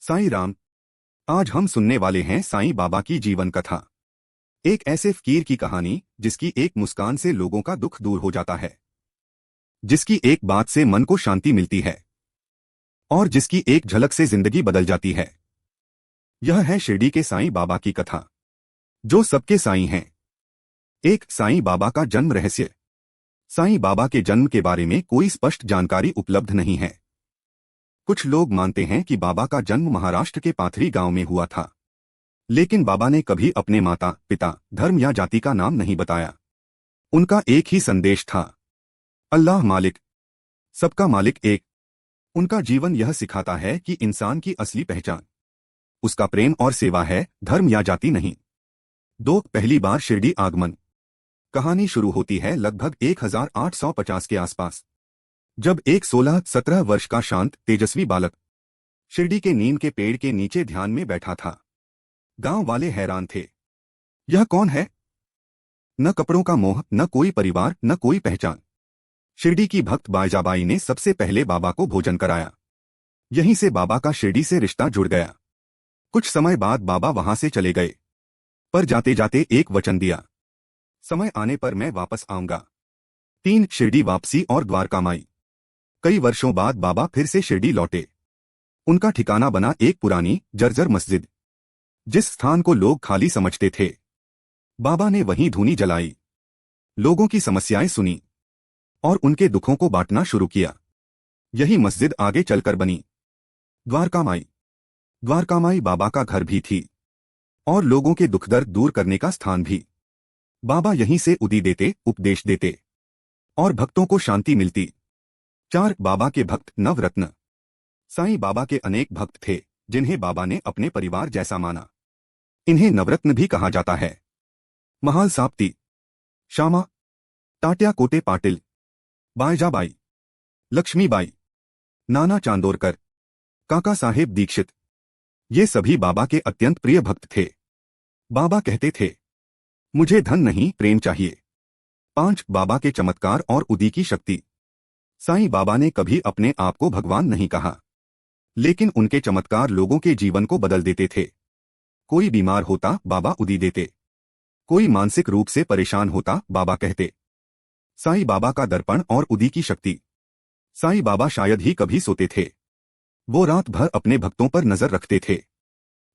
साईं राम। आज हम सुनने वाले हैं साईं बाबा की जीवन कथा। एक ऐसे फकीर की कहानी जिसकी एक मुस्कान से लोगों का दुख दूर हो जाता है, जिसकी एक बात से मन को शांति मिलती है और जिसकी एक झलक से जिंदगी बदल जाती है। यह है शिरडी के साईं बाबा की कथा, जो सबके साईं हैं। एक साईं बाबा का जन्म रहस्य। साईं बाबा के जन्म के बारे में कोई स्पष्ट जानकारी उपलब्ध नहीं है। कुछ लोग मानते हैं कि बाबा का जन्म महाराष्ट्र के पाथरी गांव में हुआ था, लेकिन बाबा ने कभी अपने माता पिता, धर्म या जाति का नाम नहीं बताया। उनका एक ही संदेश था, अल्लाह मालिक, सबका मालिक एक। उनका जीवन यह सिखाता है कि इंसान की असली पहचान उसका प्रेम और सेवा है, धर्म या जाति नहीं। पहली बार शिरडी आगमन। कहानी शुरू होती है लगभग 1850 के आसपास, जब एक 16-17 वर्ष का शांत तेजस्वी बालक शिरडी के नीम के पेड़ के नीचे ध्यान में बैठा था। गांव वाले हैरान थे, यह कौन है? न कपड़ों का मोह, न कोई परिवार, न कोई पहचान। शिरडी की भक्त बाईजाबाई ने सबसे पहले बाबा को भोजन कराया। यहीं से बाबा का शिरडी से रिश्ता जुड़ गया। कुछ समय बाद बाबा वहां से चले गए, पर जाते जाते एक वचन दिया, समय आने पर मैं वापस आऊंगा। शिरडी वापसी और द्वारका माई। कई वर्षों बाद बाबा फिर से शिरडी लौटे। उनका ठिकाना बना एक पुरानी जर्जर मस्जिद। जिस स्थान को लोग खाली समझते थे, बाबा ने वहीं धूनी जलाई, लोगों की समस्याएं सुनी और उनके दुखों को बांटना शुरू किया। यही मस्जिद आगे चलकर बनी द्वारका माई। द्वारका माई बाबा का घर भी थी और लोगों के दुख दर्द दूर करने का स्थान भी। बाबा यहीं से उदी देते, उपदेश देते और भक्तों को शांति मिलती। बाबा के भक्त नवरत्न। साईं बाबा के अनेक भक्त थे जिन्हें बाबा ने अपने परिवार जैसा माना। इन्हें नवरत्न भी कहा जाता है। महाल साप्ती, श्यामा, तात्या कोटे पाटिल, बाईजाबाई, लक्ष्मीबाई, नाना चांदोरकर, काका साहेब दीक्षित, ये सभी बाबा के अत्यंत प्रिय भक्त थे। बाबा कहते थे, मुझे धन नहीं, प्रेम चाहिए। बाबा के चमत्कार और उदी की शक्ति। साईं बाबा ने कभी अपने आप को भगवान नहीं कहा, लेकिन उनके चमत्कार लोगों के जीवन को बदल देते थे। कोई बीमार होता, बाबा उदी देते। कोई मानसिक रूप से परेशान होता, बाबा कहते। साईं बाबा का दर्पण और उदी की शक्ति। साईं बाबा शायद ही कभी सोते थे। वो रात भर अपने भक्तों पर नजर रखते थे।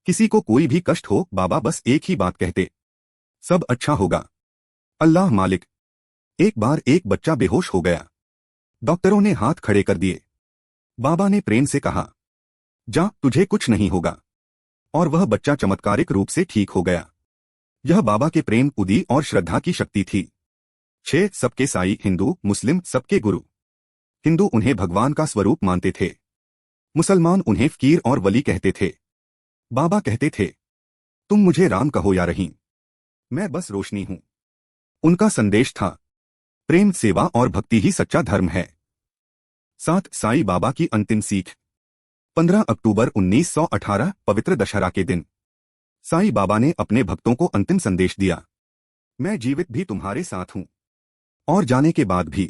किसी को कोई भी कष्ट हो, बाबा बस एक ही बात कहते, सब अच्छा होगा, अल्लाह मालिक। एक बार एक बच्चा बेहोश हो गया। डॉक्टरों ने हाथ खड़े कर दिए। बाबा ने प्रेम से कहा, जा, तुझे कुछ नहीं होगा। और वह बच्चा चमत्कारिक रूप से ठीक हो गया। यह बाबा के प्रेम, उदी और श्रद्धा की शक्ति थी। सबके साईं। हिंदू मुस्लिम सबके गुरु। हिंदू उन्हें भगवान का स्वरूप मानते थे, मुसलमान उन्हें फकीर और वली कहते थे। बाबा कहते थे, तुम मुझे राम कहो या रहीम, मैं बस रोशनी हूं। उनका संदेश था, प्रेम, सेवा और भक्ति ही सच्चा धर्म है। साईं बाबा की अंतिम सीख। 15 अक्टूबर 1918 पवित्र दशहरा के दिन साईं बाबा ने अपने भक्तों को अंतिम संदेश दिया, मैं जीवित भी तुम्हारे साथ हूं और जाने के बाद भी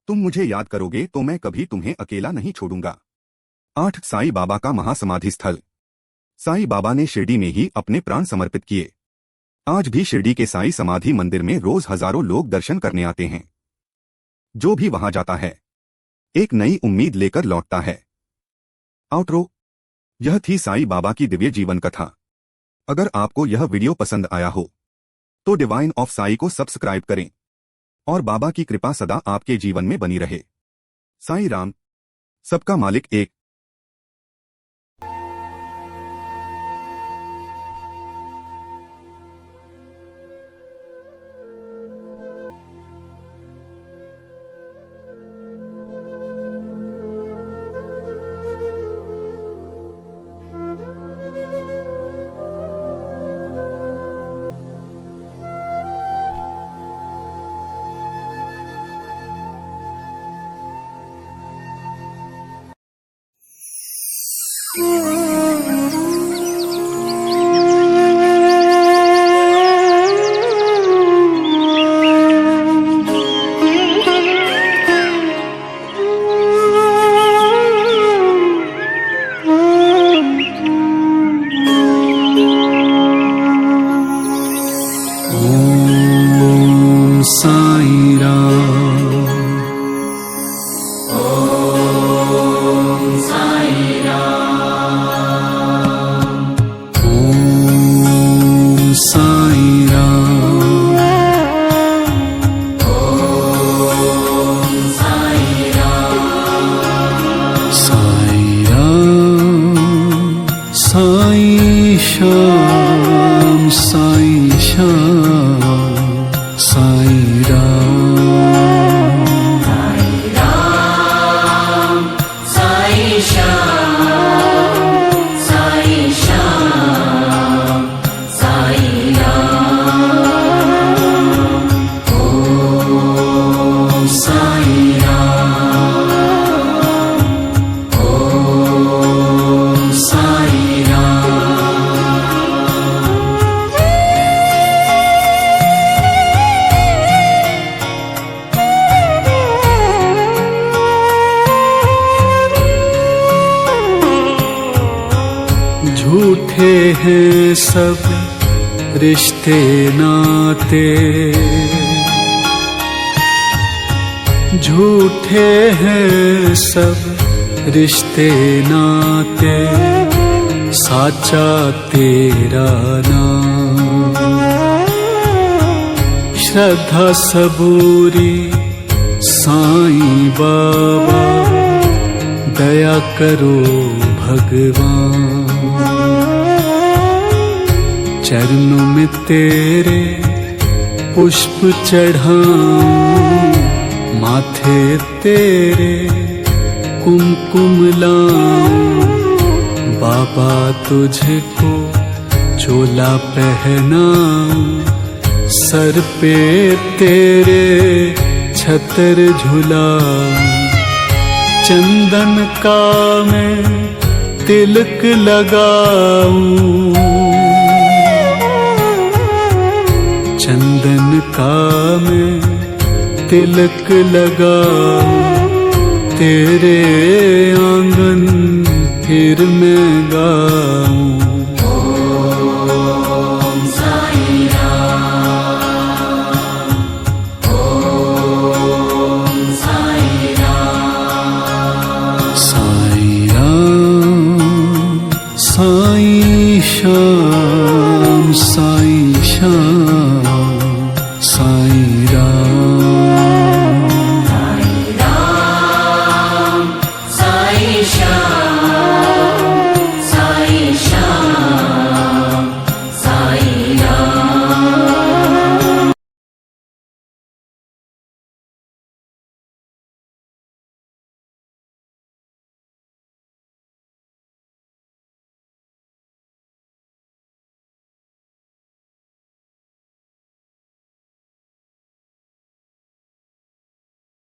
तुम मुझे याद करोगे तो मैं कभी तुम्हें अकेला नहीं छोड़ूंगा। साईं बाबा का महासमाधि स्थल। साईं बाबा ने शिरडी में ही अपने प्राण समर्पित किए। आज भी शिरडी के साईं समाधि मंदिर में रोज हजारों लोग दर्शन करने आते हैं। जो भी वहां जाता है, एक नई उम्मीद लेकर लौटता है। आउटरो। यह थी साईं बाबा की दिव्य जीवन कथा। अगर आपको यह वीडियो पसंद आया हो तो डिवाइन ऑफ साई को सब्सक्राइब करें और बाबा की कृपा सदा आपके जीवन में बनी रहे। साईं राम। सबका मालिक एक। श्याम साईं श्याम साईं राम साईं श्याम साईं श्याम साईं राम ओम साईं राम ओम साईं झूठे हैं सब रिश्ते नाते, झूठे हैं सब रिश्ते नाते, साचा तेरा नाम। श्रद्धा सबूरी साईं बाबा, दया करो भगवान। चरणों में तेरे पुष्प चढ़ाऊं, माथे तेरे कुमकुम लाऊं। बाबा तुझको चोला पहनाऊं, सर पे तेरे छतर झुलाऊं। चंदन का मैं तिलक लगाऊं, चंदन का मैं तिलक लगाऊं। तेरे आंगन फिर मैं गाऊं। ओम साईं राम ओम साईं राम साईं राम साईं श्याम